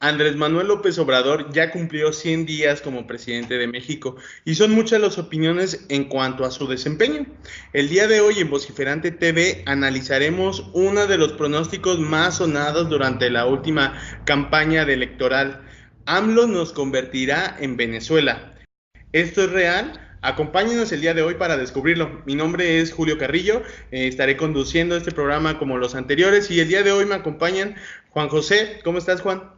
Andrés Manuel López Obrador ya cumplió 100 días como presidente de México y son muchas las opiniones en cuanto a su desempeño. El día de hoy en Vociferante TV analizaremos uno de los pronósticos más sonados durante la última campaña electoral. AMLO nos convertirá en Venezuela. ¿Esto es real? Acompáñenos el día de hoy para descubrirlo. Mi nombre es Julio Carrillo, estaré conduciendo este programa como los anteriores y el día de hoy me acompañan Juan José. ¿Cómo estás, Juan?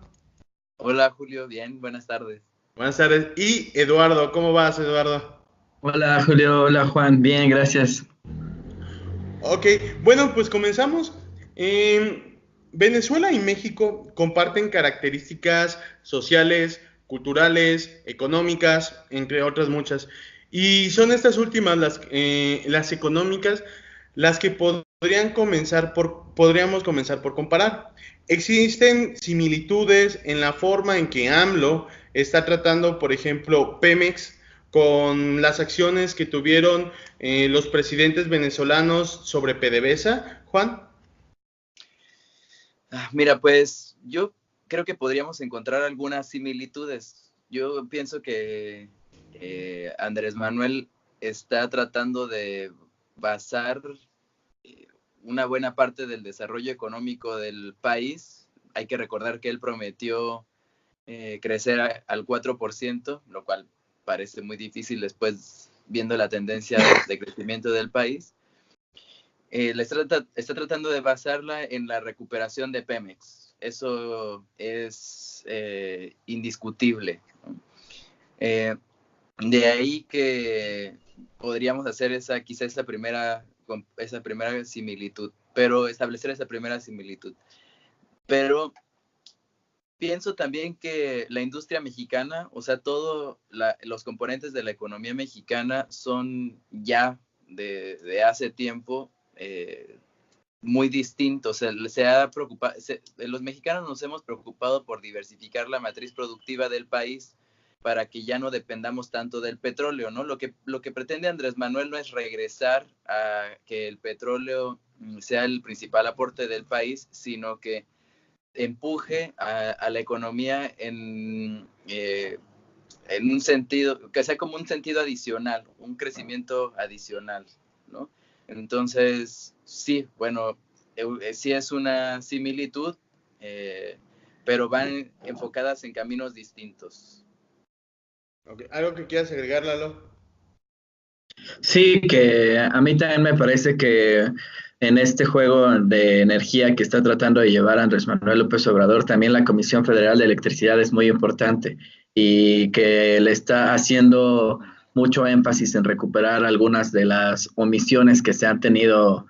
Hola Julio, bien, buenas tardes. Buenas tardes. Y Eduardo, ¿cómo vas, Eduardo? Hola Julio, hola Juan, bien, gracias. Ok, bueno, pues comenzamos. Venezuela y México comparten características sociales, culturales, económicas, entre otras muchas. Y son estas últimas, las económicas, las que podríamos comenzar por comparar. Existen similitudes en la forma en que AMLO está tratando, por ejemplo, Pemex con las acciones que tuvieron los presidentes venezolanos sobre PDVSA, Juan. Mira, pues yo creo que podríamos encontrar algunas similitudes. Yo pienso que Andrés Manuel está tratando de basar una buena parte del desarrollo económico del país. Hay que recordar que él prometió crecer al 4%, lo cual parece muy difícil después viendo la tendencia de crecimiento del país. Está tratando de basarla en la recuperación de Pemex. Eso es indiscutible, ¿no? De ahí que podríamos hacer quizá esa primera similitud, pero establecer esa primera similitud. Pero pienso también que la industria mexicana, o sea, todos los componentes de la economía mexicana son ya de hace tiempo muy distintos. Los mexicanos nos hemos preocupado por diversificar la matriz productiva del país para que ya no dependamos tanto del petróleo, ¿no? Lo que pretende Andrés Manuel no es regresar a que el petróleo sea el principal aporte del país, sino que empuje a la economía en un sentido, que sea como un sentido adicional, un crecimiento adicional, ¿no? Entonces, sí, bueno, sí es una similitud, pero van enfocadas en caminos distintos. Okay. ¿Algo que quieras agregar, Lalo? Sí, que a mí también me parece que en este juego de energía que está tratando de llevar Andrés Manuel López Obrador, también la Comisión Federal de Electricidad es muy importante y que le está haciendo mucho énfasis en recuperar algunas de las omisiones que se han tenido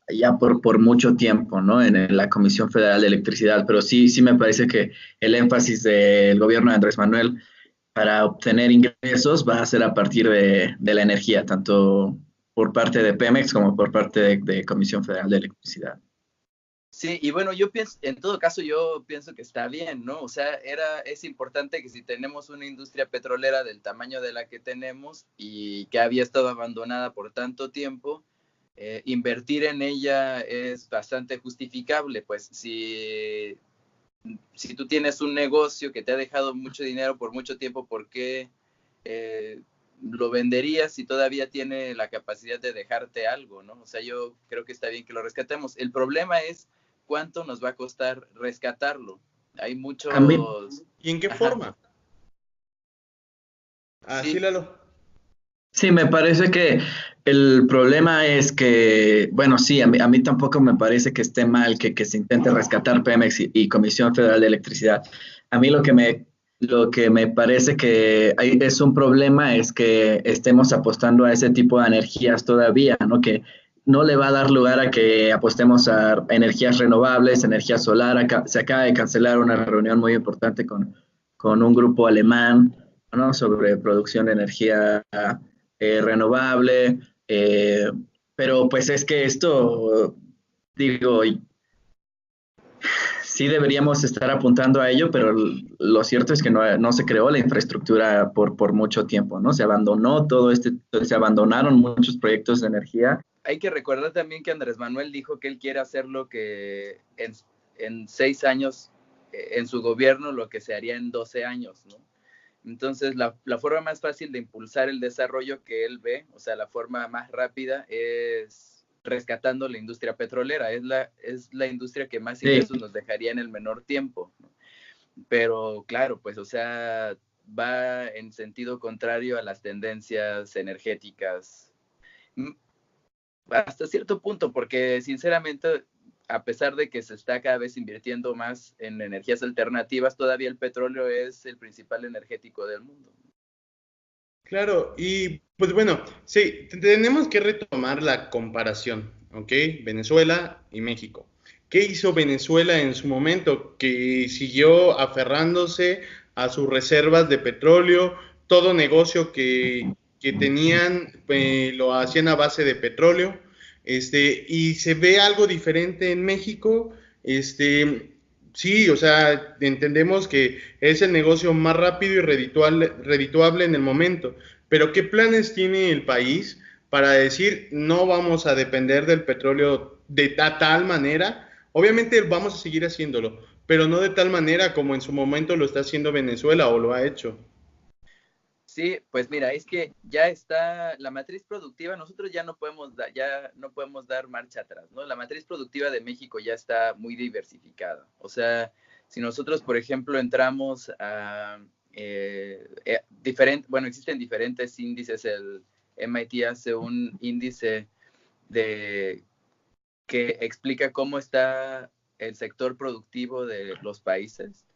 ya por mucho tiempo, ¿no? En la Comisión Federal de Electricidad, pero sí me parece que el énfasis del gobierno de Andrés Manuel para obtener ingresos va a ser a partir de la energía, tanto por parte de Pemex como por parte de Comisión Federal de Electricidad. Sí, y bueno, yo pienso, en todo caso, yo pienso que está bien, ¿no? O sea, es importante que si tenemos una industria petrolera del tamaño de la que tenemos y que había estado abandonada por tanto tiempo, invertir en ella es bastante justificable, pues si tú tienes un negocio que te ha dejado mucho dinero por mucho tiempo, ¿por qué lo venderías si todavía tiene la capacidad de dejarte algo, ¿no? O sea, yo creo que está bien que lo rescatemos. El problema es cuánto nos va a costar rescatarlo. Hay A mí, muchos... ¿Y en qué Ajá, forma? Sí, sí, Lalo. sí, me parece que el problema es que, bueno, sí, a mí tampoco me parece que esté mal que se intente rescatar Pemex y Comisión Federal de Electricidad. A mí lo que me parece que es un problema es que estemos apostando a ese tipo de energías todavía, ¿no? Que no le va a dar lugar a que apostemos a energías renovables, energía solar. Se acaba de cancelar una reunión muy importante con un grupo alemán, ¿no? Sobre producción de energía renovable, pero pues es que esto, digo, sí deberíamos estar apuntando a ello, pero lo cierto es que no se creó la infraestructura por mucho tiempo, ¿no? Se abandonó se abandonaron muchos proyectos de energía. hay que recordar también que Andrés Manuel dijo que él quiere hacer lo que en 6 años en su gobierno lo que se haría en 12 años, ¿no? Entonces, la forma más fácil de impulsar el desarrollo que él ve, o sea, la forma más rápida es rescatando la industria petrolera. Es la industria que más ingresos nos dejaría en el menor tiempo, ¿no? Pero claro, pues, o sea, va en sentido contrario a las tendencias energéticas hasta cierto punto, porque sinceramente, a pesar de que se está cada vez invirtiendo más en energías alternativas, todavía el petróleo es el principal energético del mundo. Claro, y pues bueno, sí, tenemos que retomar la comparación, ¿ok? Venezuela y México. ¿Qué hizo Venezuela en su momento? Que siguió aferrándose a sus reservas de petróleo, todo negocio que tenían lo hacían a base de petróleo, y se ve algo diferente en México, sí, o sea, entendemos que es el negocio más rápido y redituable en el momento, pero ¿qué planes tiene el país para decir no vamos a depender del petróleo de tal manera? Obviamente vamos a seguir haciéndolo, pero no de tal manera como en su momento lo está haciendo Venezuela o lo ha hecho. Sí, pues mira, es que ya está la matriz productiva, nosotros ya no podemos dar marcha atrás, ¿no? La matriz productiva de México ya está muy diversificada. O sea, si nosotros, por ejemplo, entramos a bueno, existen diferentes índices. El MIT hace un índice que explica cómo está el sector productivo de los países,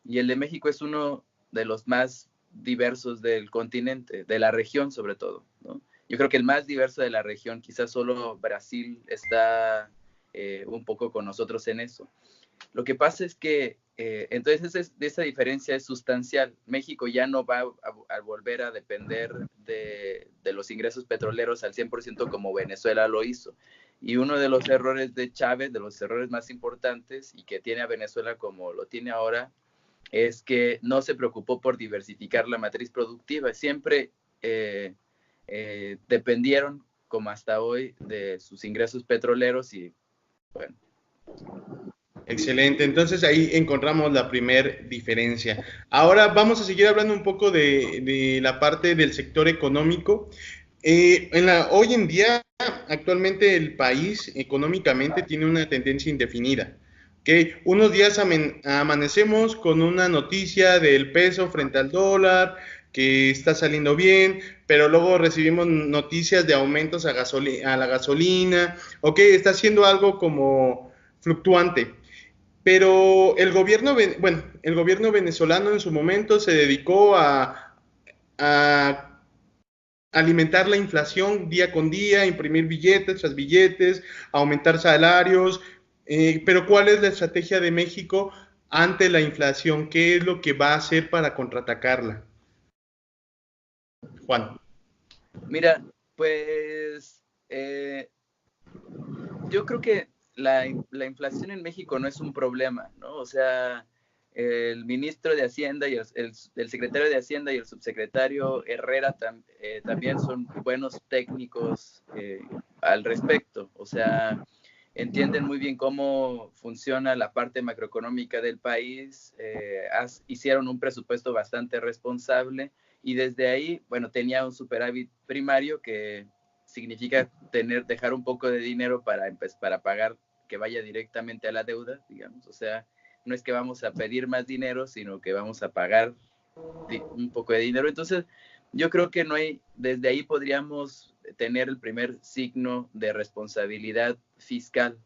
y el de México es uno de los más diversos del continente, de la región sobre todo, ¿no? Yo creo que el más diverso de la región, quizás solo Brasil está un poco con nosotros en eso. Lo que pasa es que entonces esa diferencia es sustancial. México ya no va a volver a depender de los ingresos petroleros al 100% como Venezuela lo hizo. Y uno de los errores de Chávez, de los errores más importantes y que tiene a Venezuela como lo tiene ahora, es que no se preocupó por diversificar la matriz productiva. Siempre dependieron, como hasta hoy, de sus ingresos petroleros y, bueno. Excelente, entonces ahí encontramos la primer diferencia. Ahora vamos a seguir hablando un poco de la parte del sector económico. Hoy en día, actualmente el país económicamente tiene una tendencia indefinida. ¿Okay? Unos días amanecemos con una noticia del peso frente al dólar, que está saliendo bien, pero luego recibimos noticias de aumentos a la gasolina. Ok, está haciendo algo como fluctuante. Pero el gobierno venezolano en su momento se dedicó a alimentar la inflación día con día, imprimir billetes tras billetes, aumentar salarios. Pero ¿cuál es la estrategia de México ante la inflación? ¿Qué es lo que va a hacer para contraatacarla? Juan. Mira, pues yo creo que la inflación en México no es un problema, ¿no? O sea, el ministro de Hacienda y el secretario de Hacienda y el subsecretario Herrera también son buenos técnicos al respecto. O sea, entienden muy bien cómo funciona la parte macroeconómica del país, hicieron un presupuesto bastante responsable y desde ahí, bueno, tenía un superávit primario que significa dejar un poco de dinero para pagar, que vaya directamente a la deuda, digamos. O sea, no es que vamos a pedir más dinero, sino que vamos a pagar un poco de dinero. Entonces, yo creo que desde ahí podríamos tener el primer signo de responsabilidad fiscal.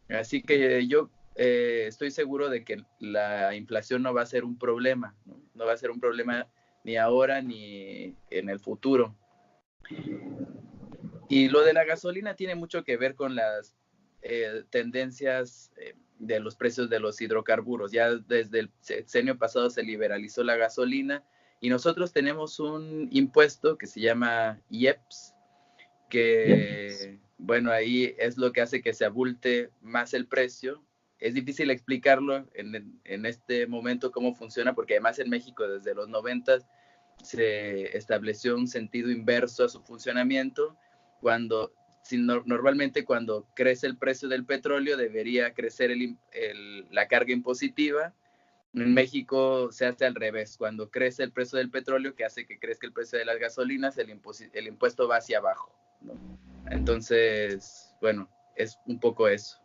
Así que yo estoy seguro de que la inflación no va a ser un problema, ¿no? No va a ser un problema ni ahora ni en el futuro. Y lo de la gasolina tiene mucho que ver con las tendencias de los precios de los hidrocarburos. Ya desde el sexenio pasado se liberalizó la gasolina y nosotros tenemos un impuesto que se llama IEPS, que, bueno, ahí es lo que hace que se abulte más el precio. Es difícil explicarlo en este momento cómo funciona, porque además en México desde los 90 se estableció un sentido inverso a su funcionamiento. Normalmente cuando crece el precio del petróleo debería crecer la carga impositiva, En México se hace al revés. Cuando crece el precio del petróleo, que hace que crezca el precio de las gasolinas, el impuesto va hacia abajo, ¿no? Entonces, bueno, es un poco eso.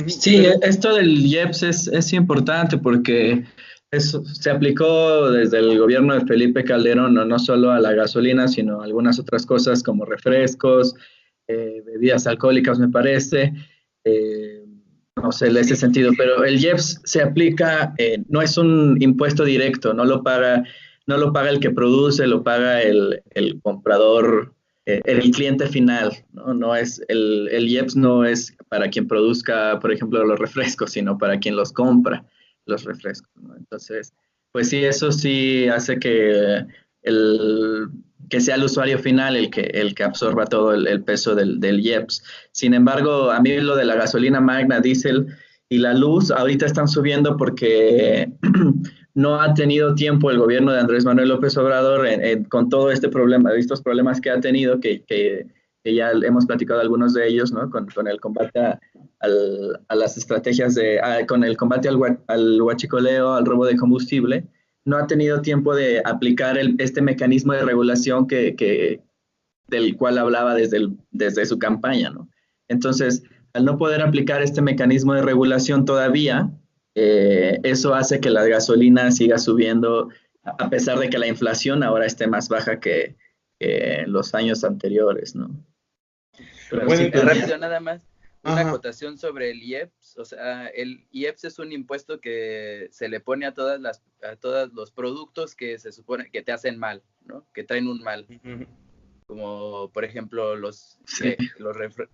Sí, esto del IEPS es importante porque eso se aplicó desde el gobierno de Felipe Calderón, no solo a la gasolina, sino a algunas otras cosas como refrescos, bebidas alcohólicas, me parece. No sé, en ese sentido, pero el IEPS se aplica, no es un impuesto directo, no lo paga el que produce, lo paga el comprador, el cliente final, ¿no? No es, el IEPS no es para quien produzca, por ejemplo, los refrescos, sino para quien los compra, los refrescos, ¿no? Entonces, pues sí, eso sí hace el, que sea el usuario final el que absorba todo el peso del IEPS. Sin embargo, a mí lo de la gasolina magna, diésel y la luz ahorita están subiendo porque no ha tenido tiempo el gobierno de Andrés Manuel López Obrador con todo este problema, estos problemas que ha tenido, que ya hemos platicado algunos de ellos, ¿no? Con el combate a las estrategias con el combate al huachicoleo, al robo de combustible. No ha tenido tiempo de aplicar este mecanismo de regulación del cual hablaba desde su campaña, ¿no? Entonces, al no poder aplicar este mecanismo de regulación todavía, eso hace que la gasolina siga subiendo, a pesar de que la inflación ahora esté más baja que los años anteriores, ¿no? Pero bueno, sí, rápido, nada más. Una acotación sobre el IEPS. O sea, el IEPS es un impuesto que se le pone a todos los productos que se supone que te hacen mal, ¿no? Que traen un mal. Como, por ejemplo, los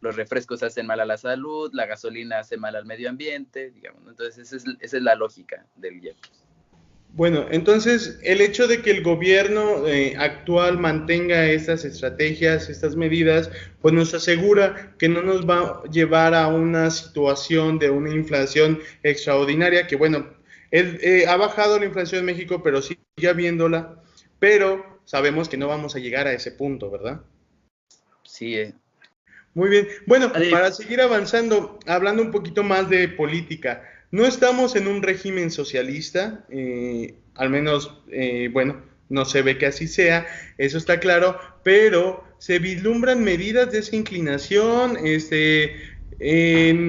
refrescos hacen mal a la salud, la gasolina hace mal al medio ambiente, digamos. Entonces, esa es la lógica del IEPS. Bueno, entonces el hecho de que el gobierno actual mantenga estas estrategias, estas medidas, pues nos asegura que no nos va a llevar a una situación de una inflación extraordinaria, que bueno, ha bajado la inflación en México, pero sigue habiéndola, pero sabemos que no vamos a llegar a ese punto, ¿verdad? Sí. Muy bien. Bueno, para seguir avanzando, hablando un poquito más de política, no estamos en un régimen socialista, al menos, bueno, no se ve que así sea, eso está claro, pero se vislumbran medidas de esa inclinación,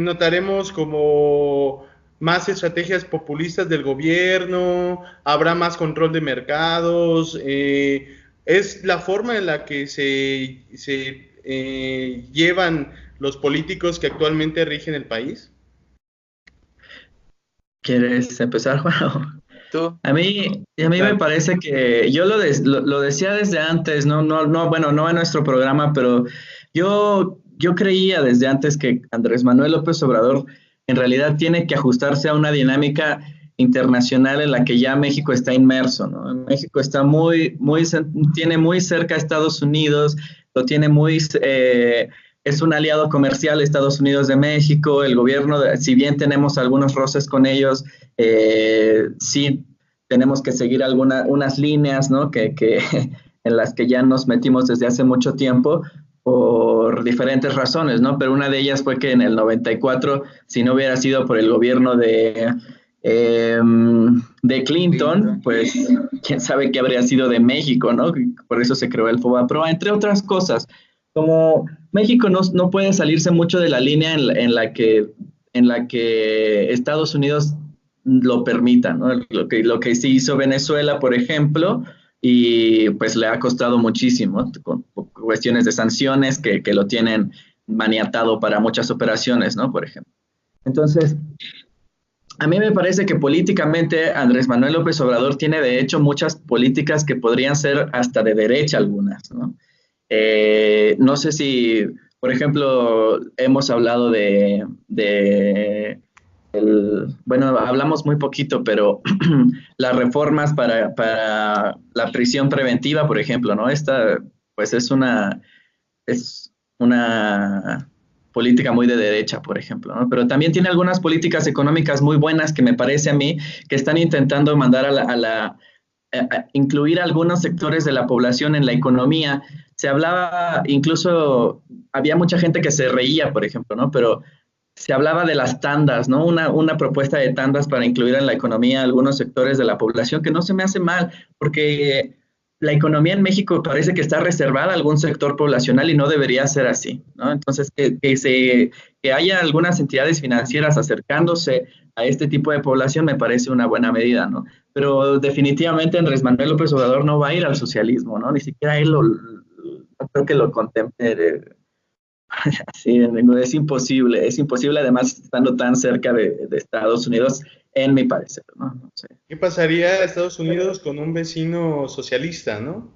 notaremos como más estrategias populistas del gobierno, habrá más control de mercados, es la forma en la que se llevan los políticos que actualmente rigen el país. ¿Quieres empezar, Juan? ¿Tú? A mí me parece que yo lo decía desde antes, bueno, no en nuestro programa, pero yo creía desde antes que Andrés Manuel López Obrador en realidad tiene que ajustarse a una dinámica internacional en la que ya México está inmerso, ¿no? México está tiene muy cerca a Estados Unidos, lo tiene es un aliado comercial Estados Unidos de México, el gobierno, si bien tenemos algunos roces con ellos, sí tenemos que seguir unas líneas, ¿no? En las que ya nos metimos desde hace mucho tiempo por diferentes razones, ¿no? Pero una de ellas fue que en el 94, si no hubiera sido por el gobierno de Clinton, pues quién sabe qué habría sido de México, ¿no? Por eso se creó el FOBAPROA, entre otras cosas. Como México no puede salirse mucho de la línea en la que Estados Unidos lo permita, ¿no? Lo que sí hizo Venezuela, por ejemplo, y pues le ha costado muchísimo con cuestiones de sanciones que lo tienen maniatado para muchas operaciones, ¿no? Por ejemplo. Entonces, a mí me parece que políticamente Andrés Manuel López Obrador tiene de hecho muchas políticas que podrían ser hasta de derecha algunas, ¿no? No sé si, por ejemplo, hemos hablado bueno, hablamos muy poquito, pero las reformas para la prisión preventiva, por ejemplo, ¿no? Esta, pues es una política muy de derecha, por ejemplo, ¿no? Pero también tiene algunas políticas económicas muy buenas que me parece a mí que están intentando mandar a incluir a algunos sectores de la población en la economía. Se hablaba, incluso había mucha gente que se reía, por ejemplo, ¿no? Pero se hablaba de las tandas, ¿no? Una propuesta de tandas para incluir en la economía algunos sectores de la población, que no se me hace mal, porque la economía en México parece que está reservada a algún sector poblacional y no debería ser así, ¿no? Entonces, que haya algunas entidades financieras acercándose a este tipo de población me parece una buena medida, ¿no? Pero definitivamente Andrés Manuel López Obrador no va a ir al socialismo, ¿no? Ni siquiera él no creo que lo contemple. Sí, es imposible además estando tan cerca de Estados Unidos, en mi parecer, ¿no? No sé. ¿Qué pasaría a Estados Unidos con un vecino socialista, no?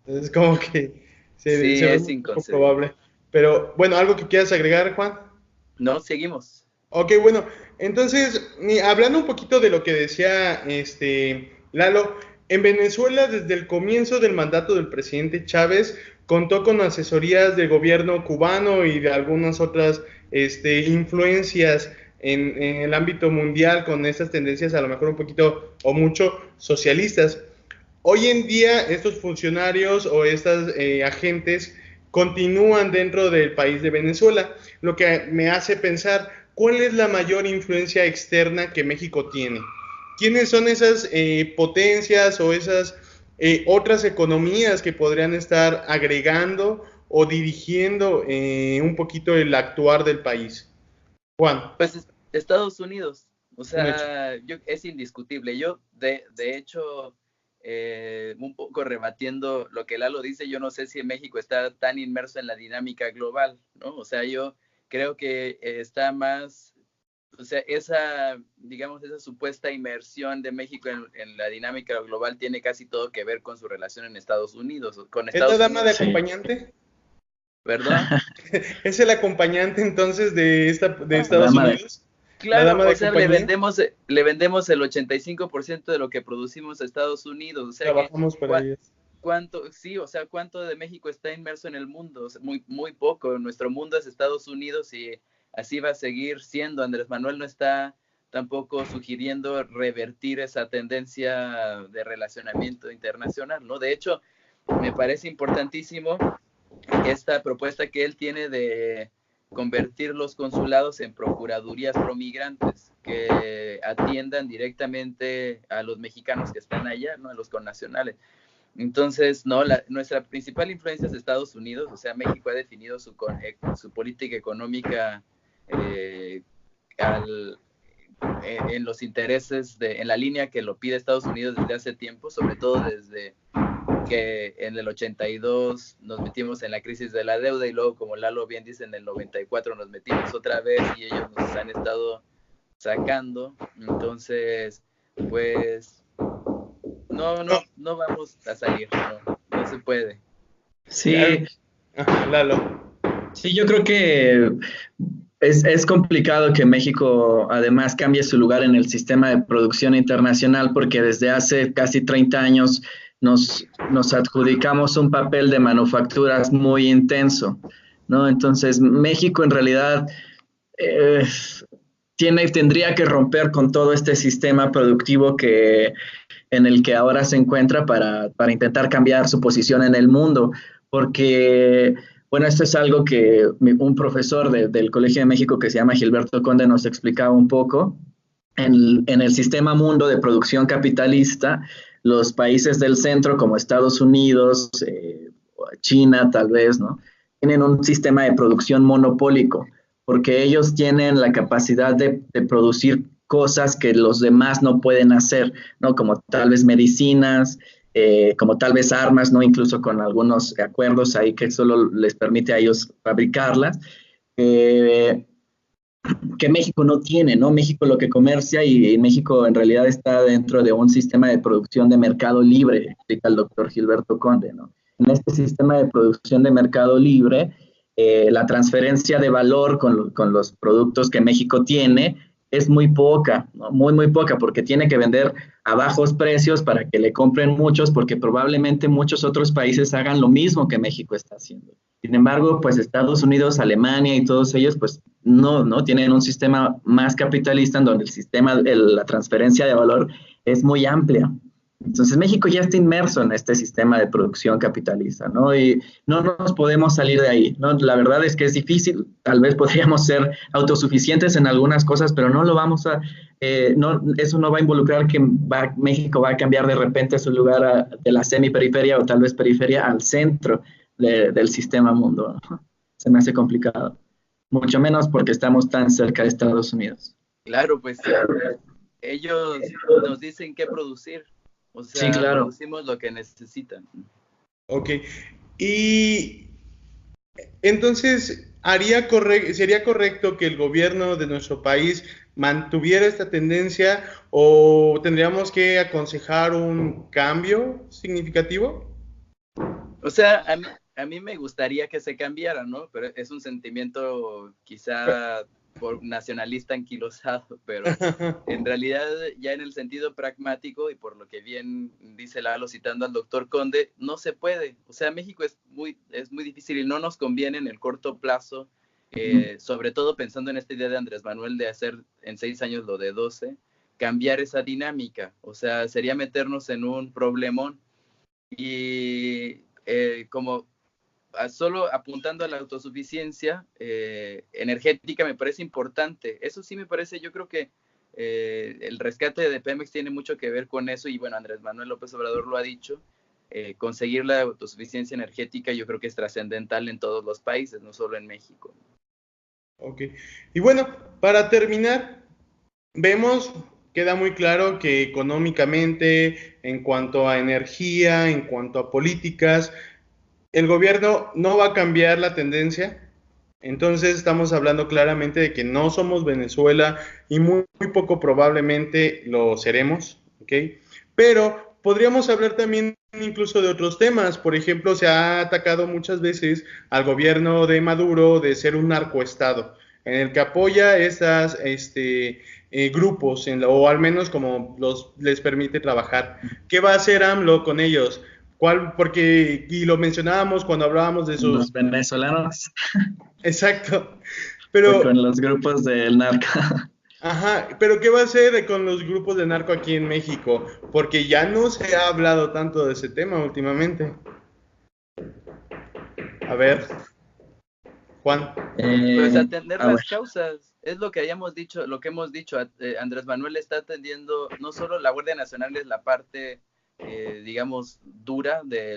Entonces, como que Sí, se ve es un poco inconcebible. probable. Pero, bueno, ¿algo que quieras agregar, Juan? No, seguimos. Ok, bueno, entonces, hablando un poquito de lo que decía Lalo, en Venezuela desde el comienzo del mandato del presidente Chávez contó con asesorías del gobierno cubano y de algunas otras influencias en el ámbito mundial con estas tendencias a lo mejor un poquito o mucho socialistas. Hoy en día estos funcionarios o estos agentes continúan dentro del país de Venezuela, lo que me hace pensar, ¿cuál es la mayor influencia externa que México tiene? ¿Quiénes son esas potencias o esas otras economías que podrían estar agregando o dirigiendo un poquito el actuar del país? Juan. Pues Estados Unidos, o Un hecho. sea, es indiscutible. Yo, de hecho, un poco rebatiendo lo que Lalo dice, yo no sé si México está tan inmerso en la dinámica global, ¿no? O sea, yo creo que está más, o sea, digamos, esa supuesta inmersión de México en la dinámica global tiene casi todo que ver con su relación en Estados Unidos, con ¿Es la Estados dama de Unidos, acompañante? ¿verdad? ¿Es el acompañante entonces de La Estados dama de, Unidos? ¿La Claro, dama o de sea, le compañía? vendemos el 85% de lo que producimos a Estados Unidos, o sea que Trabajamos para ellos. sí, o sea, cuánto de México está inmerso en el mundo, o sea, muy poco. Nuestro mundo es Estados Unidos y así va a seguir siendo. Andrés Manuel no está tampoco sugiriendo revertir esa tendencia de relacionamiento internacional, ¿no? De hecho, me parece importantísimo esta propuesta que él tiene de convertir los consulados en procuradurías promigrantes que atiendan directamente a los mexicanos que están allá, ¿no? A los connacionales. Entonces, no, nuestra principal influencia es Estados Unidos, o sea, México ha definido su política económica en los intereses, en la línea que lo pide Estados Unidos desde hace tiempo, sobre todo desde que en el 82 nos metimos en la crisis de la deuda y luego, como Lalo bien dice, en el 94 nos metimos otra vez y ellos nos han estado sacando. Entonces, pues, no vamos a salir, no se puede. sí, Ajá, Lalo. sí, yo creo que es complicado que México además cambie su lugar en el sistema de producción internacional porque desde hace casi 30 años nos adjudicamos un papel de manufacturas muy intenso, ¿no? Entonces, México en realidad eh, tendría que romper con todo este sistema productivo en el que ahora se encuentra para intentar cambiar su posición en el mundo, porque, bueno, esto es algo que un profesor del Colegio de México que se llama Gilberto Conde nos explicaba un poco. En el sistema mundo de producción capitalista, los países del centro como Estados Unidos, China tal vez, ¿no? Tienen un sistema de producción monopólico, porque ellos tienen la capacidad de producir cosas que los demás no pueden hacer, ¿no? Como tal vez medicinas, como tal vez armas, ¿no? Incluso con algunos acuerdos ahí que solo les permite a ellos fabricarlas, que México no tiene, ¿no? México lo que comercia y México en realidad está dentro de un sistema de producción de mercado libre, explica el doctor Gilberto Conde, ¿no? En este sistema de producción de mercado libre, la transferencia de valor con los productos que México tiene es muy poca, ¿no? Muy poca, porque tiene que vender a bajos precios para que le compren muchos, porque probablemente muchos otros países hagan lo mismo que México está haciendo. Sin embargo, pues Estados Unidos, Alemania y todos ellos, pues no tienen un sistema más capitalista en donde el sistema, la transferencia de valor es muy amplia. Entonces México ya está inmerso en este sistema de producción capitalista, ¿no? Y no nos podemos salir de ahí, ¿no? La verdad es que es difícil, tal vez podríamos ser autosuficientes en algunas cosas, pero no lo vamos a, no, eso no va a involucrar que México va a cambiar de repente su lugar de la semiperiferia o tal vez periferia al centro del sistema mundo, ¿no? Se me hace complicado, mucho menos porque estamos tan cerca de Estados Unidos. Claro, pues ellos nos dicen qué producir, o Sí, sea, claro. producimos lo que necesitan. Ok. Y entonces, ¿sería correcto que el gobierno de nuestro país mantuviera esta tendencia o tendríamos que aconsejar un cambio significativo? O sea, a mí me gustaría que se cambiara, ¿no? Pero es un sentimiento quizá por nacionalista anquilosado, pero en realidad ya en el sentido pragmático y por lo que bien dice Lalo citando al doctor Conde, no se puede. O sea, México es muy difícil y no nos conviene en el corto plazo, sobre todo pensando en esta idea de Andrés Manuel de hacer en 6 años lo de 12, cambiar esa dinámica. O sea, sería meternos en un problemón. Y como solo apuntando a la autosuficiencia energética me parece importante. Eso sí me parece, yo creo que el rescate de Pemex tiene mucho que ver con eso y bueno, Andrés Manuel López Obrador lo ha dicho. Conseguir la autosuficiencia energética yo creo que es trascendental en todos los países, no solo en México. Ok. Y bueno, para terminar, vemos, queda muy claro que económicamente, en cuanto a energía, en cuanto a políticas, el gobierno no va a cambiar la tendencia. Entonces estamos hablando claramente de que no somos Venezuela y muy poco probablemente lo seremos, ¿ok? Pero podríamos hablar también incluso de otros temas. Por ejemplo, se ha atacado muchas veces al gobierno de Maduro de ser un narcoestado, en el que apoya esas grupos, o al menos como les permite trabajar. ¿Qué va a hacer AMLO con ellos? Porque, y lo mencionábamos cuando hablábamos de Los sus... venezolanos Exacto, con pero, los grupos del narco. ajá, pero ¿qué va a hacer con los grupos de narco aquí en México? Porque ya no se ha hablado tanto de ese tema últimamente. A ver, Juan. Pues Eh, atender a ver, las causas, es lo que hayamos dicho, lo que hemos dicho. Andrés Manuel está atendiendo, no solo la Guardia Nacional es la parte, digamos, dura de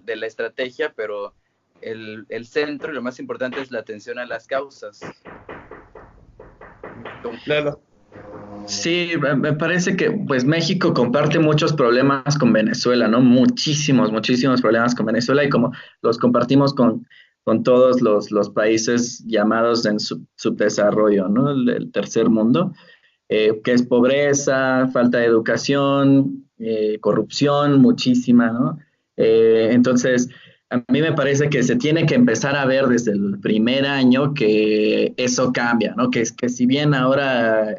la estrategia, pero el centro y lo más importante es la atención a las causas. Claro. sí, me parece que pues México comparte muchos problemas con Venezuela, ¿no? Muchísimos, muchísimos problemas con Venezuela y como los compartimos con todos los países llamados en subdesarrollo, ¿no? El tercer mundo, que es pobreza, falta de educación, corrupción, muchísima, ¿no? Entonces, a mí me parece que se tiene que empezar a ver desde el primer año que eso cambia, ¿no? Que si bien ahora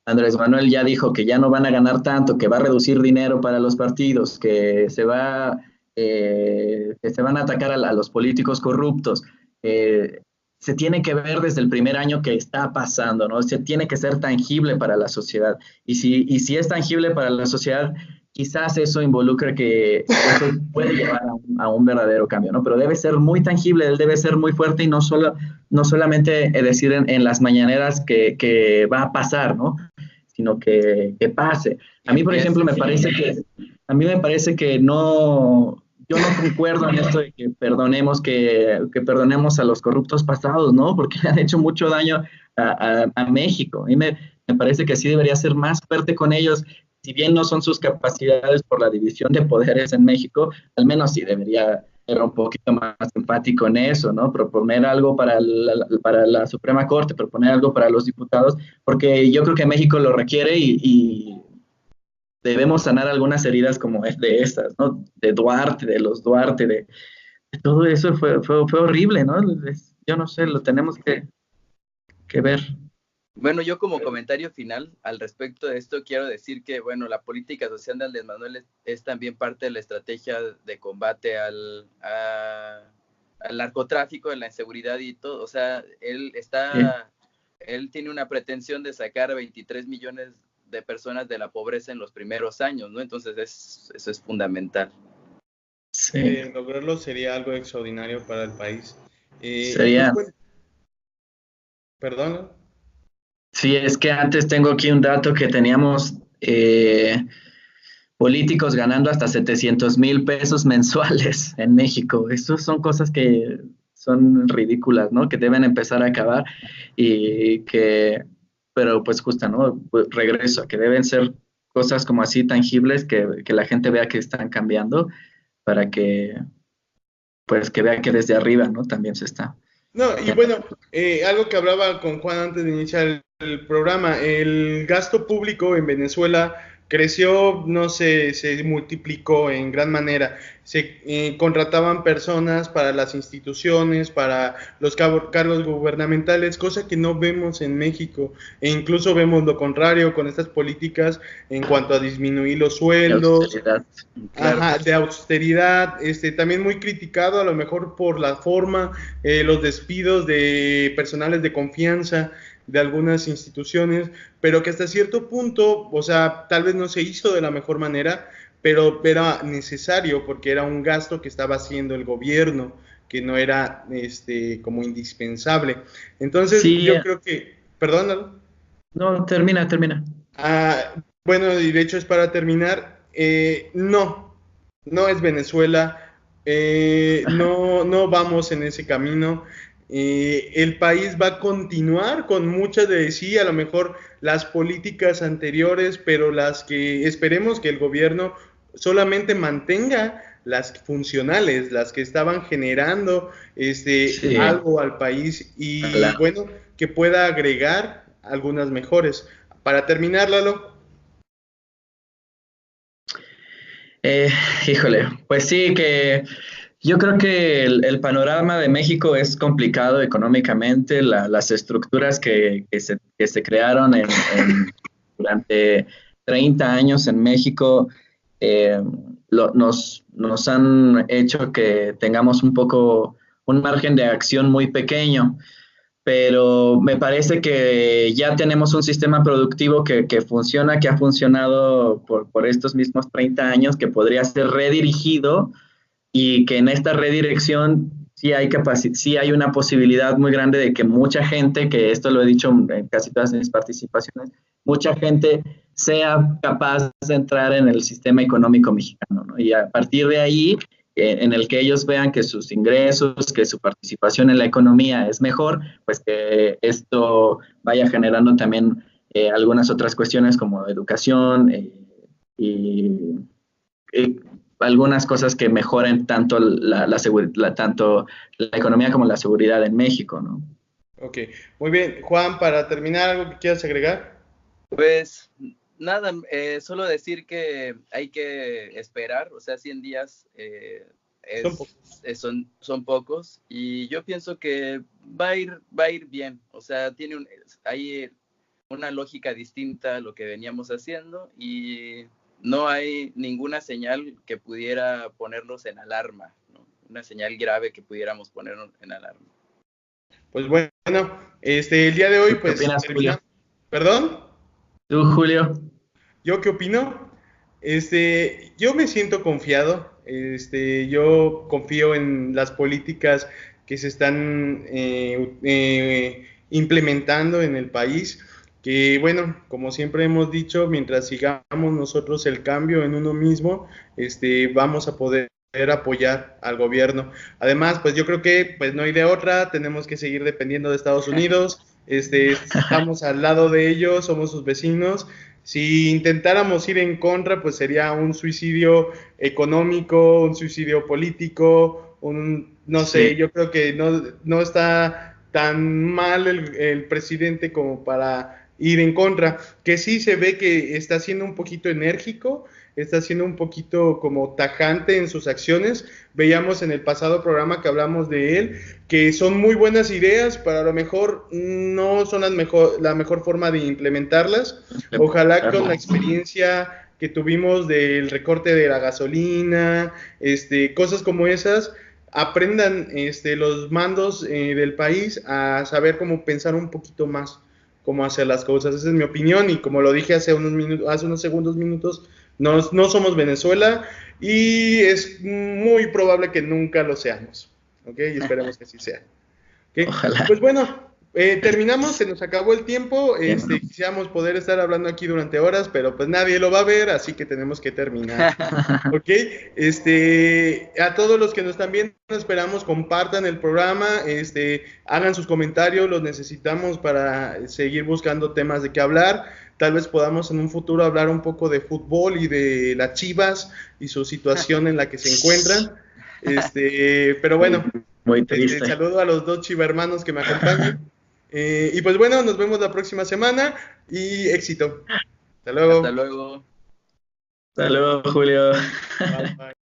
Andrés Manuel ya dijo que ya no van a ganar tanto, que va a reducir dinero para los partidos, que se van a atacar a los políticos corruptos, se tiene que ver desde el primer año que está pasando, ¿no? Se tiene que ser tangible para la sociedad. Y si es tangible para la sociedad, quizás eso involucre que eso puede llevar a un verdadero cambio, ¿no? Pero debe ser muy tangible, él debe ser muy fuerte y no solamente decir en las mañaneras que va a pasar, ¿no? Sino que pase. Y A mí, por ejemplo, empiece. me parece que no, yo no concuerdo en esto de que perdonemos a los corruptos pasados, ¿no? Porque le han hecho mucho daño a México. A mí me parece que sí debería ser más fuerte con ellos. Si bien no son sus capacidades por la división de poderes en México, al menos sí debería ser un poquito más empático en eso, ¿no? Proponer algo para la Suprema Corte, proponer algo para los diputados, porque yo creo que México lo requiere y debemos sanar algunas heridas como es de estas, ¿no? De Duarte, de los Duarte, de todo eso fue horrible, ¿no? Yo no sé, lo tenemos que ver. Bueno, yo como comentario final al respecto de esto quiero decir que, bueno, la política social de Andrés Manuel es también parte de la estrategia de combate al narcotráfico, a la inseguridad y todo. O sea, Sí. él tiene una pretensión de sacar 23 millones de personas de la pobreza en los primeros años, ¿no? Entonces eso es fundamental. Sí, Lograrlo sería algo extraordinario para el país. sería. Pues, perdón. Sí, es que antes tengo aquí un dato que teníamos políticos ganando hasta 700,000 pesos mensuales en México. Esas son cosas que son ridículas, ¿no? Que deben empezar a acabar y que, pero pues justo, ¿no? Pues regreso, que deben ser cosas como así tangibles que la gente vea que están cambiando para que, pues que vea que desde arriba, ¿no? También se está. No, y bueno, algo que hablaba con Juan antes de iniciar el programa, el gasto público en Venezuela creció, no sé, se multiplicó en gran manera. Se contrataban personas para las instituciones, para los cargos gubernamentales, cosa que no vemos en México. E incluso vemos lo contrario con estas políticas en cuanto a disminuir los sueldos. Austeridad. Claro. Ajá, de austeridad, también muy criticado a lo mejor por la forma, los despidos de personales de confianza de algunas instituciones, pero que hasta cierto punto, o sea, tal vez no se hizo de la mejor manera, pero era necesario porque era un gasto que estaba haciendo el gobierno, que no era como indispensable. Entonces, Sí, yo creo que, perdón. no, termina. Ah, bueno, y de hecho es para terminar, no es Venezuela, no vamos en ese camino. El país va a continuar con muchas de sí, a lo mejor las políticas anteriores, pero las que esperemos que el gobierno solamente mantenga las funcionales, las que estaban generando Sí, algo al país y claro. bueno, que pueda agregar algunas mejores. Para terminar, Lalo. Eh, híjole, pues sí, que yo creo que el panorama de México es complicado económicamente. Las estructuras que se crearon durante 30 años en México eh, nos han hecho que tengamos un margen de acción muy pequeño, pero me parece que ya tenemos un sistema productivo que funciona, que ha funcionado por estos mismos 30 años, que podría ser redirigido y que en esta redirección sí hay una posibilidad muy grande de que mucha gente, que esto lo he dicho en casi todas mis participaciones, mucha gente sea capaz de entrar en el sistema económico mexicano, ¿no? Y a partir de ahí, en el que ellos vean que sus ingresos, que su participación en la economía es mejor, pues que esto vaya generando también algunas otras cuestiones como educación y algunas cosas que mejoren tanto tanto la economía como la seguridad en México, ¿no? Ok, muy bien. Juan, para terminar, ¿algo que quieras agregar? Pues nada, solo decir que hay que esperar, o sea, 100 días son pocos y yo pienso que va a ir bien, o sea, hay una lógica distinta a lo que veníamos haciendo y no hay ninguna señal que pudiera ponernos en alarma, ¿no? Una señal grave que pudiéramos ponernos en alarma. Pues bueno, el día de hoy, ¿Tú qué pues opinas, Julio? terminamos. ¿Perdón? ¿Tú, Julio? ¿Yo qué opino? Yo me siento confiado. Yo confío en las políticas que se están implementando en el país. Que bueno, como siempre hemos dicho, mientras sigamos nosotros el cambio en uno mismo, vamos a poder apoyar al gobierno. Además, pues yo creo que pues no hay de otra, tenemos que seguir dependiendo de Estados Unidos. Estamos al lado de ellos, somos sus vecinos. Si intentáramos ir en contra, pues sería un suicidio económico, un suicidio político, no sé, Sí. yo creo que no está tan mal el presidente como para ir en contra, que sí se ve que está siendo un poquito enérgico, está siendo un poquito como tajante en sus acciones. Veíamos en el pasado programa que hablamos de él, que son muy buenas ideas, pero a lo mejor no son la mejor forma de implementarlas. Ojalá con la experiencia que tuvimos del recorte de la gasolina, cosas como esas, aprendan los mandos del país a saber cómo pensar un poquito más. cómo hacer las cosas. Esa es mi opinión y como lo dije hace unos minutos, no somos Venezuela y es muy probable que nunca lo seamos, ¿ok? Y esperemos que así sea. ¿Okay? Ojalá. Pues bueno, terminamos, se nos acabó el tiempo, quisiéramos poder estar hablando aquí durante horas, pero pues nadie lo va a ver, así que tenemos que terminar. ¿Ok? A todos los que nos están viendo, esperamos compartan el programa, hagan sus comentarios, los necesitamos para seguir buscando temas de qué hablar. Tal vez podamos en un futuro hablar un poco de fútbol y de las Chivas y su situación en la que se encuentran. Pero bueno, muy triste. Saludo a los 2 Chiva hermanos que me acompañan. Y pues bueno, nos vemos la próxima semana y éxito. Hasta luego. Hasta luego. Hasta luego, Julio. Bye, bye.